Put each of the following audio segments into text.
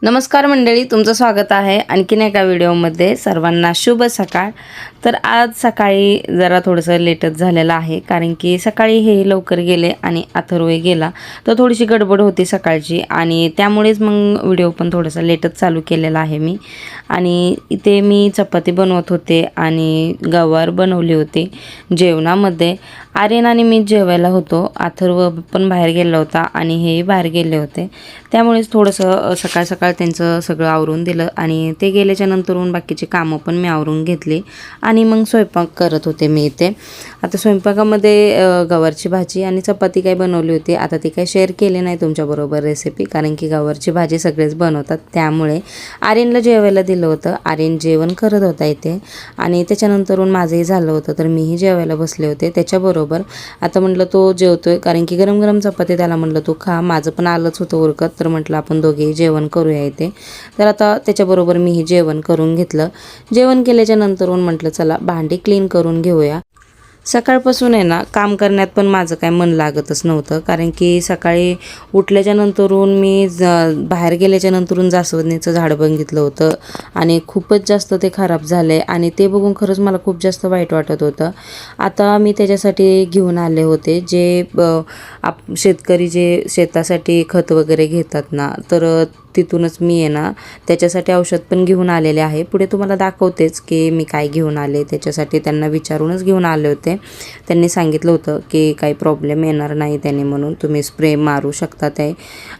नमस्कार मंडळी, तुमचं स्वागत आहे आणखीन एका व्हिडिओमध्ये. सर्वांना शुभ सकाळ. तर आज सकाळी जरा थोडंसं लेटच झालेलं आहे, कारण की सकाळी हे लवकर गेले आणि अथर्वही गेला, तर थोडीशी गडबड होती सकाळची आणि त्यामुळेच मग व्हिडिओ पण थोडासा लेटच चालू केलेला आहे मी. आणि इथे मी चपाती बनवत होते आणि गवार बनवली होती. जेवणामध्ये आर्यन आणि मी जेवायला होतो, अथर्व पण बाहेर गेला होता आणि हेही बाहेर गेले होते, त्यामुळेच थोडंसं सकाळ सकाळ त्यांचं सगळं आवरून दिलं आणि ते गेल्याच्या नंतरून बाकीची कामं पण मी आवरून घेतली आणि मग स्वयंपाक करत होते मी इथे. आता स्वयंपाकामध्ये गवारची भाजी आणि चपाती काय बनवली होती. आता ती काय शेअर केली नाही तुमच्याबरोबर रेसिपी, कारण की गवारची भाजी सगळेच बनवतात, त्यामुळे आर्यनला जेवायला दिलं होतं. आर्यन जेवण करत होता इथे आणि त्याच्यानंतरून माझंही झालं होतं, तर मीही जेवायला बसले होते त्याच्याबरोबर. आता म्हटलं तो जेवतोय, कारण की गरम गरम चपाती त्याला म्हटलं तू खा. माझं पण आलंच होतं उरकत, तर म्हटलं आपण दोघेही जेवण करूया इथे. तर आता त्याच्याबरोबर मीही जेवण करून घेतलं. जेवण केल्याच्या नंतरून म्हटलं चला भांडी क्लीन करून घेऊया. सकाळपासून आहे ना काम करण्यात पण माझं काय मन लागतच नव्हतं, कारण की सकाळी उठल्याच्या नंतरून मी बाहेर गेल्याच्या नंतरून जास्वंदीचं झाड बघितलं होतं आणि खूपच जास्त ते खराब झाले आणि ते बघून खरंच मला खूप जास्त वाईट वाटत होतं. आता मी त्याच्यासाठी घेऊन आले होते जे शेतकरी जे शेतासाठी खत वगैरे घेतात ना, तर तिथूनच मी आहे ना त्याच्यासाठी औषध पण घेऊन आलेले आहे. पुढे तुम्हाला दाखवतेच की मी काय घेऊन आले. त्याच्यासाठी त्यांना विचारूनच घेऊन आले होते. त्यांनी सांगितलं होतं की काही प्रॉब्लेम येणार नाही त्याने, म्हणून तुम्ही स्प्रे मारू शकता ते,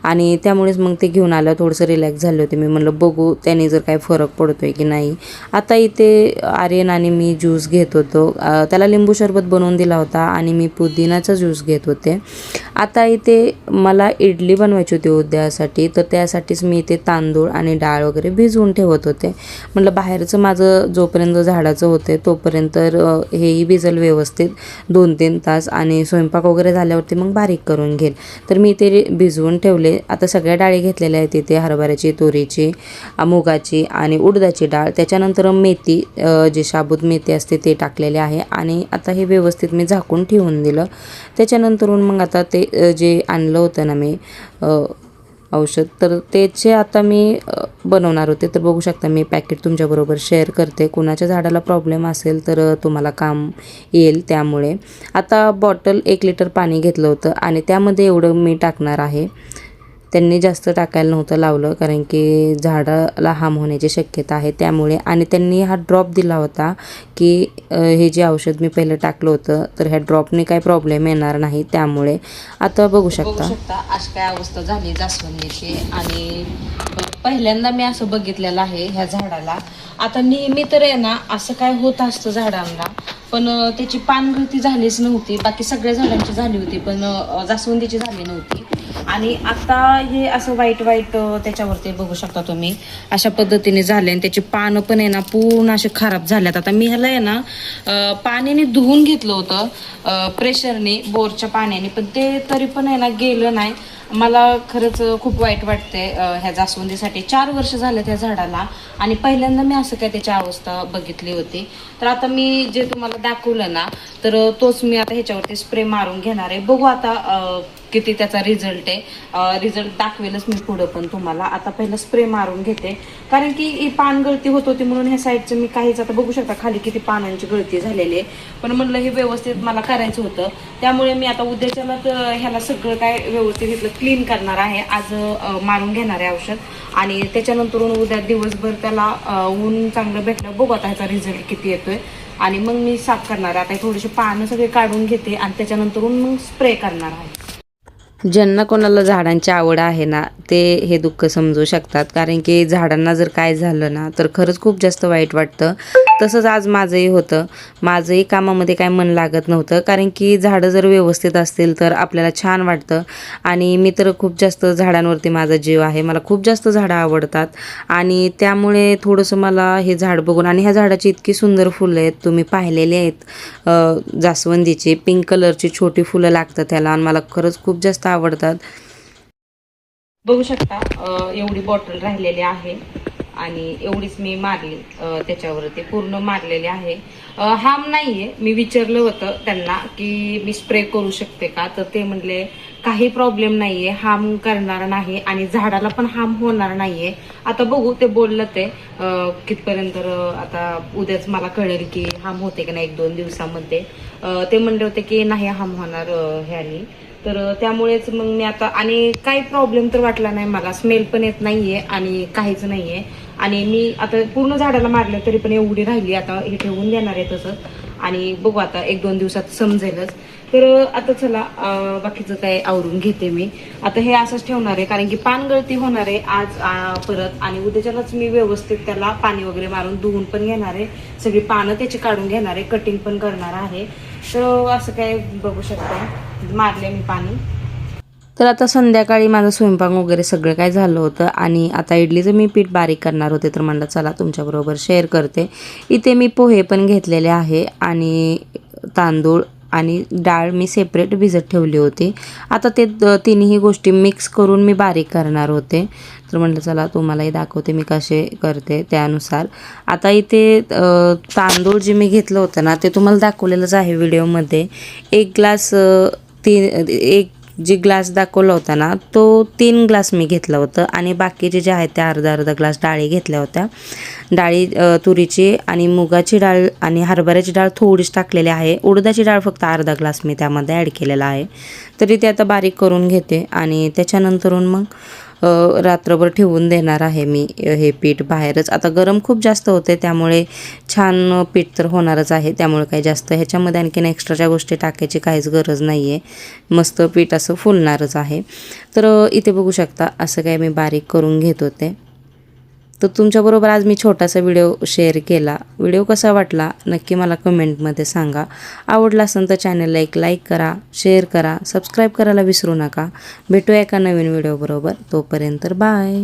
आणि त्यामुळेच मग ते घेऊन आलं. थोडंसं रिलॅक्स झाले होते मी, म्हणलं बघू त्याने जर काही फरक पडतोय की नाही. आता इथे आर्यन आणि मी ज्यूस घेत होतो. त्याला लिंबू सरबत बनवून दिला होता आणि मी पुदिनाचा ज्यूस घेत होते. आता इथे मला इडली बनवायची होती उद्यासाठी, तर त्यासाठीच मी इथे तांदूळ आणि डाळ वगैरे भिजवून ठेवत होते. म्हटलं बाहेरचं माझं जोपर्यंत झाडाचं होते तोपर्यंत हेही भिजल व्यवस्थित 2-3 तास, आणि स्वयंपाक वगैरे झाल्यावरती मग बारीक करून घेईल. तर मी इथे भिजवून ठेवले. आता सगळ्या डाळी घेतलेल्या आहेत इथे, हरभऱ्याची, तुरीची, मुगाची आणि उडदाची डाळ. त्याच्यानंतर मेथी, जी साबूत मेथी असते ते टाकलेले आहे आणि आता हे व्यवस्थित मी झाकून ठेवून दिलं. त्याच्यानंतरून मग आता ते जे आणलं होतं ना मी औषध, तर त्याचे आता मी बनवणार होते. तर बघू शकता मी पॅकेट तुमच्याबरोबर शेअर करते. कुणाच्या झाडाला प्रॉब्लेम असेल तर तुम्हाला काम येईल. त्यामुळे आता बॉटल 1 लिटर पाणी घेतलं होतं आणि त्यामध्ये एवढं मी टाकणार आहे. त्यांनी जास्त टाकायला नव्हतं लावलं, कारण की झाडाला हार्म होण्याची शक्यता आहे त्यामुळे. आणि त्यांनी हा ड्रॉप दिला होता की हे जे औषध मी पहिलं टाकलं होतं तर ह्या ड्रॉपने काही प्रॉब्लेम येणार नाही, त्यामुळे. आता बघू शकता अशी काय अवस्था झाली जास्वंदीची. आणि पहिल्यांदा मी असं बघितलेलं आहे ह्या झाडाला. आता नेहमी तर आहे ना असं काय होत असतं झाडांना, पण त्याची पानगळती झालीच नव्हती. बाकी सगळ्या झाडांची झाली होती, पण जास्वंदीची झाली नव्हती. आणि आता हे असं वाईट त्याच्यावरती बघू शकता तुम्ही अशा पद्धतीने झाले आणि त्याची पानं पण आहे ना पूर्ण असे खराब झाल्यात. आता मी ह्याला आहे ना पाण्याने धुवून घेतलं होतं प्रेशरने, बोरच्या पाण्याने, पण ते तरी पण आहे ना गेलं नाही. मला खरंच खूप वाईट वाटते ह्या जास्वंदीसाठी. 4 वर्ष झाले त्या झाडाला आणि पहिल्यांदा मी असं काय त्याची अवस्था बघितली होती. तर आता मी जे तुम्हाला दाखवलं ना, तर तोच मी आता ह्याच्यावरती स्प्रे मारून घेणार आहे. बघू आता किती त्याचा रिझल्ट आहे. रिझल्ट दाखवेलच मी पुढं पण तुम्हाला. आता पहिलं स्प्रे मारून घेते, कारण की ही पान गळती होत होती म्हणून ह्या साईडचं मी काहीच, आता बघू शकता खाली किती पानांची गळती झालेली आहे, पण म्हणलं हे व्यवस्थित मला करायचं होतं. त्यामुळे मी आता उद्याच्याला ह्याला सगळं काय व्यवस्थित घेतलं, क्लीन करणार आहे. आज मारून घेणार आहे औषध आणि त्याच्यानंतरून उद्या दिवसभर त्याला ऊन चांगलं भेटलं. बघू आता ह्याचा रिझल्ट किती येतोय आणि मग मी साफ करणार आहे. आता थोडीशी पानं सगळे काढून घेते आणि त्याच्यानंतरून मग स्प्रे करणार आहे. ज्यांना कोणाला झाडांची आवड आहे ना ते हे दुःख समजू शकतात, कारण की झाडांना जर काय झालं ना तर खरंच खूप जास्त वाईट वाटतं. तसंच आज माझंही होतं. माझंही कामामध्ये काय मन लागत नव्हतं, कारण की झाडं जर व्यवस्थित असतील तर आपल्याला छान वाटतं. आणि मी तर खूप जास्त झाडांवरती माझा जीव आहे. मला खूप जास्त झाडं आवडतात आणि त्यामुळे थोडंसं मला हे झाड बघून, आणि ह्या झाडाची इतकी सुंदर फुलं आहेत, तुम्ही पाहिलेली आहेत जास्वंदीची पिंक कलरची छोटी फुलं लागतात त्याला, आणि मला खरंच खूप जास्त आवडतात. बघू शकता एवढी बॉटल राहिलेली आहे आणि एवढीच मी मारली त्याच्यावरती, पूर्ण मारलेली आहे. हार्म नाहीये. मी विचारलं होतं त्यांना की मी स्प्रे करू शकते का, तर ते म्हणले काही प्रॉब्लेम नाहीये, हार्म करणार नाही आणि झाडाला पण हार्म होणार नाहीये. आता बघू ते बोललं ते कितपर्यंत आता उद्याच मला कळेल की हार्म होते की नाही 1-2 दिवसामध्ये. ते म्हणले होते की नाही हार्म होणार ह्यानी. तर त्यामुळेच मग मी आता आणि काही प्रॉब्लेम तर वाटला नाही मला, स्मेल पण येत नाहीये आणि काहीच नाहीये. आणि मी आता पूर्ण झाडाला मारले तरी पण एवढी राहिली, आता हे ठेवून देणार आहे तसंच आणि बघू आता 1-2 दिवसात समजेलच. तर आता चला बाकीचं काय आवरून घेते मी. आता हे असंच ठेवणार आहे कारण की पानगळती होणार आहे आज परत आणि उद्याच्यालाच मी व्यवस्थित त्याला पाणी वगैरे मारून धुवून पण घेणार आहे, सगळी पानं त्याची काढून घेणार आहे, कटिंग पण करणार आहे. तर असं काय बघू शकता मारले मी पाणी. तर आता संध्याकाळी माझं स्वयंपाक वगैरे सगळं काय झालं होतं आणि आता इडलीचं मी पीठ बारीक करणार होते, तर म्हणलं चला तुमच्याबरोबर शेअर करते. इथे मी पोहे पण घेतलेले आहे आणि तांदूळ आणि डाळ मी सेपरेट भिजत ठेवली होती. आता ते तिन्ही गोष्टी मिक्स करून मी बारीक करणार होते. तर म्हटलं चला तुम्हालाही दाखवते मी कसे करते त्यानुसार. आता इथे तांदूळ जे मी घेतलं होतं ना ते तुम्हाला दाखवलेलंच आहे व्हिडिओमध्ये. 1 ग्लास एक जी ग्लास दाखवला होता ना तो 3 ग्लास मी घेतलं होतं आणि बाकीचे जे आहेत ते अर्धा ग्लास डाळी घेतल्या होत्या. डाळी तुरीची आणि मुगाची डाळ आणि हरभऱ्याची डाळ थोडीच टाकलेली आहे. उडदाची डाळ फक्त अर्धा ग्लास मी त्यामध्ये ॲड केलेला आहे. तरी ते आता बारीक करून घेते आणि त्याच्यानंतरून मग रात्रभर ठेवून देणार आहे मी हे पीठ बाहेरच. आता गरम खूप जास्त होते त्यामुळे छान पीठ तर होणारच आहे, त्यामुळे काही जास्त ह्याच्यामध्ये आणखीन एक्स्ट्राच्या गोष्टी टाकायची काहीच गरज नाही आहे. मस्त पीठ असं फुलणारच आहे. तर इथे बघू शकता असं काय मी बारीक करून घेत होते. तर तुमच्याबरोबर आज मी छोटासा व्हिडिओ शेअर केला. व्हिडिओ कसा वाटला नक्की मला कमेंटमध्ये सांगा. आवडला असेल तर चॅनलला एक लाईक करा, शेअर करा, सबस्क्राईब करायला विसरू नका. भेटूया एका नवीन व्हिडिओबरोबर. तोपर्यंत बाय.